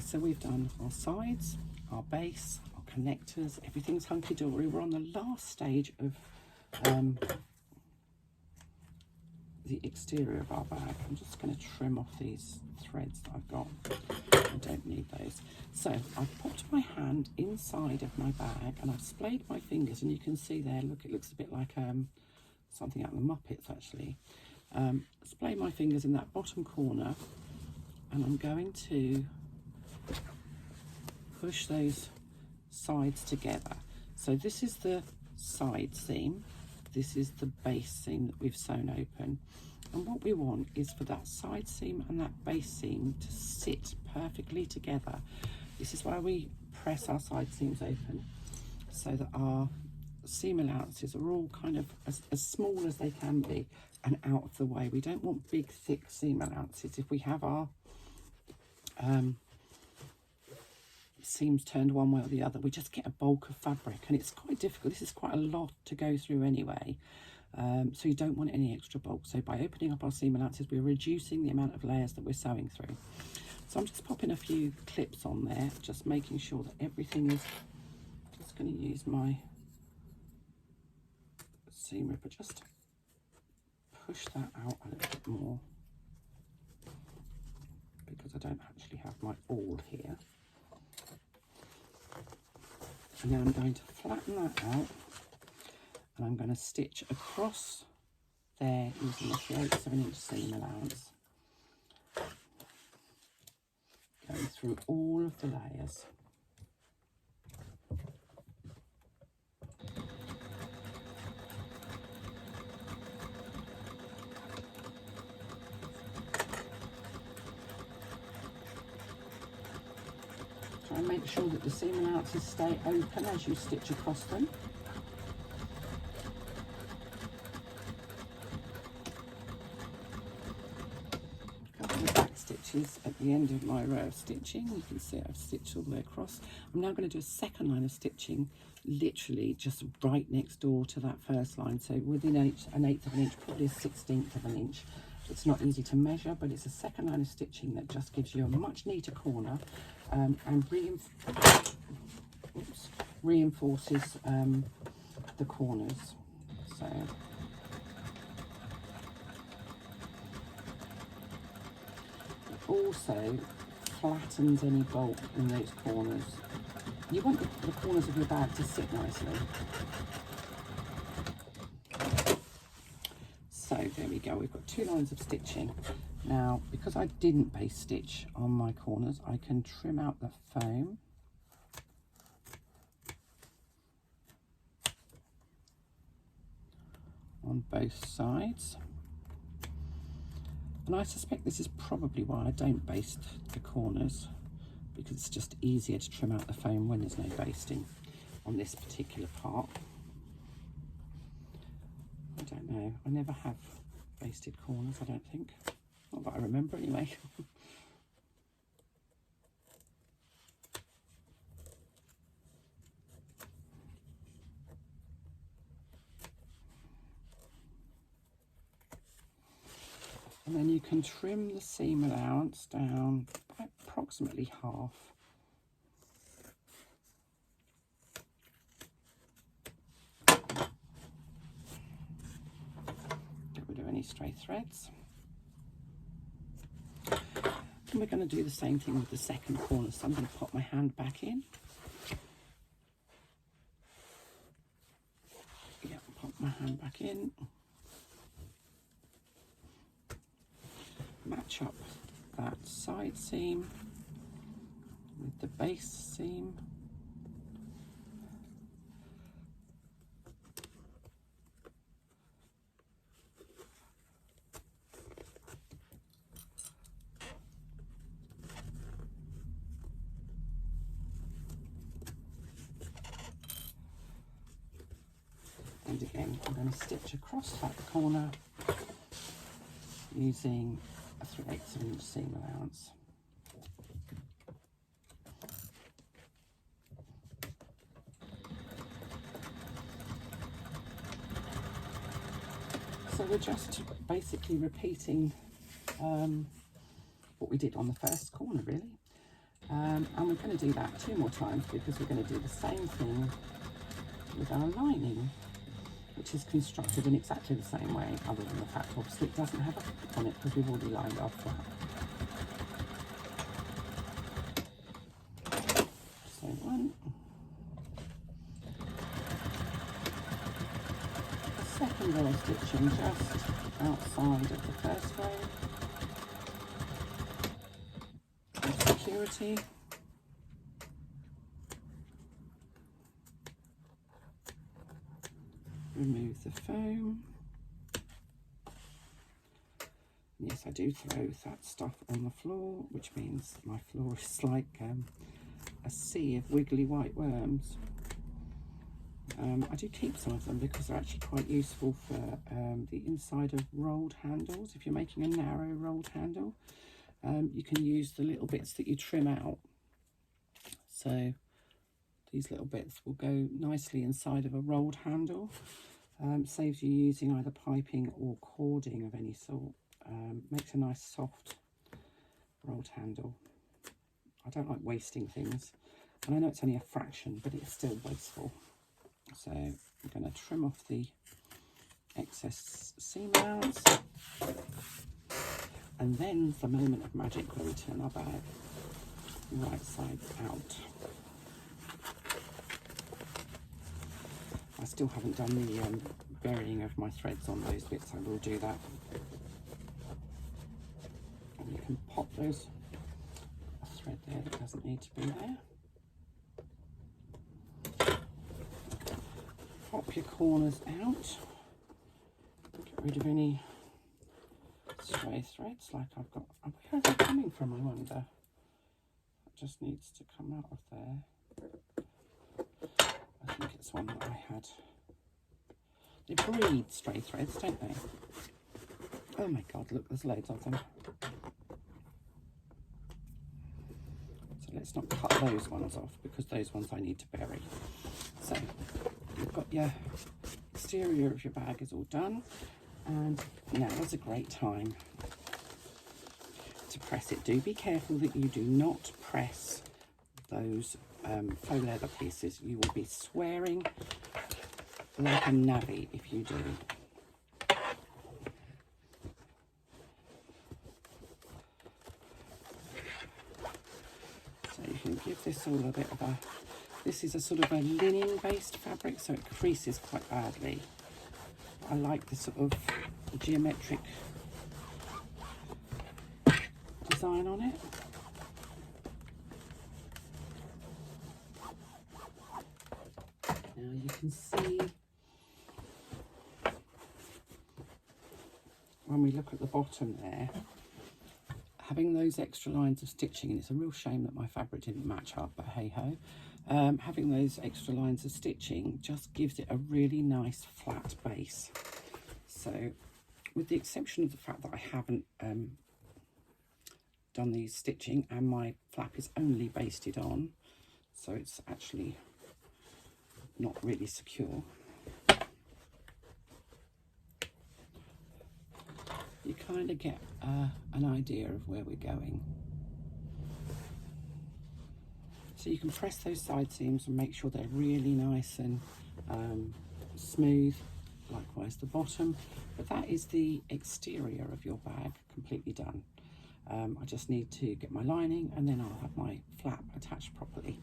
so we've done our sides, our base, our connectors, everything's hunky-dory. We're on the last stage of the exterior of our bag. I'm just going to trim off these threads that I've got. I don't need those. So I've popped my hand inside of my bag and I've splayed my fingers, and you can see there, look, it looks a bit like something out of the Muppets actually. Splay my fingers in that bottom corner, and I'm going to push those sides together. So this is the side seam, this is the base seam that we've sewn open, and what we want is for that side seam and that base seam to sit perfectly together. This is why we press our side seams open, so that our seam allowances are all kind of as small as they can be and out of the way. We don't want big thick seam allowances. If we have our seams turned one way or the other, we just get a bulk of fabric, and it's quite difficult. This is quite a lot to go through anyway, so you don't want any extra bulk. So by opening up our seam allowances, we're reducing the amount of layers that we're sewing through. So I'm just popping a few clips on there, just making sure that everything is, just going to use my seam ripper just to push that out a little bit more, because I don't actually have my awl here. And then I'm going to flatten that out, and I'm going to stitch across there using a 3/8 of an inch seam allowance, going through all of the layers. Try and make sure that the seam allowances stay open as you stitch across them. A couple of back stitches at the end of my row of stitching. You can see I've stitched all the way across. I'm now going to do a second line of stitching, literally just right next door to that first line. So within an 1/8 of an inch, probably a 1/16 of an inch. It's not easy to measure, but it's a second line of stitching that just gives you a much neater corner, and reinforces the corners. So it also flattens any bulk in those corners. You want the corners of your bag to sit nicely. So there we go, we've got 2 lines of stitching. Now, because I didn't base stitch on my corners, I can trim out the foam. On both sides. And I suspect this is probably why I don't baste the corners, because it's just easier to trim out the foam when there's no basting on this particular part. I don't know, I never have basted corners, I don't think. Not that I remember anyway. And then you can trim the seam allowance down by approximately half. Get rid of any stray threads. And we're going to do the same thing with the second corner. So I'm going to pop my hand back in. Yeah, pop my hand back in. Match up that side seam with the base seam. And again, I'm going to stitch across that corner using a 3/8 of an inch seam allowance. So we're just basically repeating what we did on the first corner, really. And we're going to do that 2 more times because we're going to do the same thing with our lining, which is constructed in exactly the same way, other than the fact obviously it doesn't have a hook on it because we've already lined our flap. So 1. The second row of stitching just outside of the first row. For security. Remove the foam. Yes, I do throw that stuff on the floor, which means my floor is like a sea of wiggly white worms. I do keep some of them because they're actually quite useful for the inside of rolled handles. If you're making a narrow rolled handle, you can use the little bits that you trim out. So these little bits will go nicely inside of a rolled handle. Saves you using either piping or cording of any sort. Makes a nice soft rolled handle. I don't like wasting things, and I know it's only a fraction, but it's still wasteful. So I'm going to trim off the excess seam allowance, and then the moment of magic where we turn our bag right side out. I still haven't done the burying of my threads on those bits. I will do that. And you can pop those, a thread there that doesn't need to be there. Pop your corners out. Get rid of any stray threads like I've got. Where are they coming from, I wonder? That just needs to come out of there. I think it's one that I had. They breed stray threads, don't they? Oh my god, look, there's loads of them. So let's not cut those ones off because those ones I need to bury. So you've got your exterior of your bag is all done, and now is a great time to press it. Do be careful that you do not press those faux leather pieces. You will be swearing like a navvy if you do. So you can give this all a bit of a, this is a sort of a linen based fabric, so it creases quite badly. I like the sort of geometric design on it. Now you can see when we look at the bottom there, having those extra lines of stitching, and it's a real shame that my fabric didn't match up, but hey ho, having those extra lines of stitching just gives it a really nice flat base. So with the exception of the fact that I haven't done these stitching and my flap is only basted on, so it's actually not really secure, you kind of get an idea of where we're going. So you can press those side seams and make sure they're really nice and smooth, likewise the bottom. But that is the exterior of your bag completely done. I just need to get my lining and then I'll have my flap attached properly.